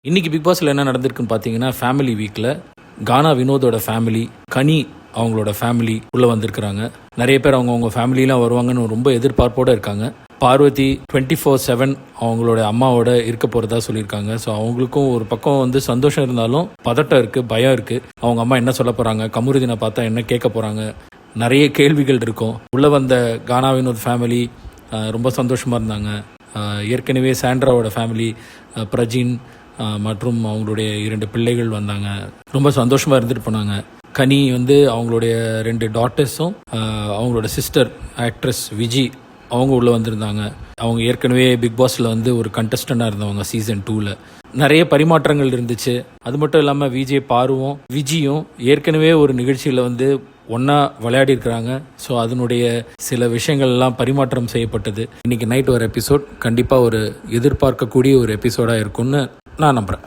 இன்றைக்கி பிக் பாஸில் என்ன நடந்திருக்குன்னு பார்த்தீங்கன்னா, ஃபேமிலி வீக்கில் கானா வினோதோட ஃபேமிலி, கனி அவங்களோட ஃபேமிலி உள்ளே வந்திருக்கிறாங்க. நிறைய பேர் அவங்கவுங்க ஃபேமிலிலாம் வருவாங்கன்னு ரொம்ப எதிர்பார்ப்போடு இருக்காங்க. பார்வதி 24/7 அவங்களோட அம்மாவோட இருக்க போகிறதா சொல்லியிருக்காங்க. ஸோ அவங்களுக்கும் ஒரு பக்கம் வந்து சந்தோஷம் இருந்தாலும் பதட்டம் இருக்குது, பயம் இருக்குது. அவங்க அம்மா என்ன சொல்ல போகிறாங்க, கமருதீனை பார்த்தா என்ன கேட்க போகிறாங்க, நிறைய கேள்விகள் இருக்கும். உள்ளே வந்த கானா வினோத் ஃபேமிலி ரொம்ப சந்தோஷமாக இருந்தாங்க. ஏற்கனவே சாண்ட்ராவோட ஃபேமிலி பிரஜின் மற்றும் அவங்களுடைய 2 பிள்ளைகள் வந்தாங்க. ரொம்ப சந்தோஷமாக இருந்துட்டு போனாங்க. கனி வந்து அவங்களுடைய 2 டாட்டர்ஸும் அவங்களோட சிஸ்டர் ஆக்ட்ரஸ் விஜி அவங்க உள்ளே வந்திருந்தாங்க. அவங்க ஏற்கனவே பிக் பாஸில் வந்து ஒரு கண்டஸ்டண்டாக இருந்தவங்க சீசன் 2ல். நிறைய பரிமாற்றங்கள் இருந்துச்சு. அது மட்டும் இல்லாமல் விஜய் பாருவும் விஜியும் ஏற்கனவே ஒரு நிகழ்ச்சியில் வந்து ஒன்றா விளையாடி இருக்கிறாங்க. ஸோ அதனுடைய சில விஷயங்கள் எல்லாம் பரிமாற்றம் செய்யப்பட்டது. இன்றைக்கி நைட் ஒரு எபிசோட் கண்டிப்பாக ஒரு எதிர்பார்க்கக்கூடிய ஒரு எபிசோடாக இருக்கும்னு நான் நம்புகிறேன்.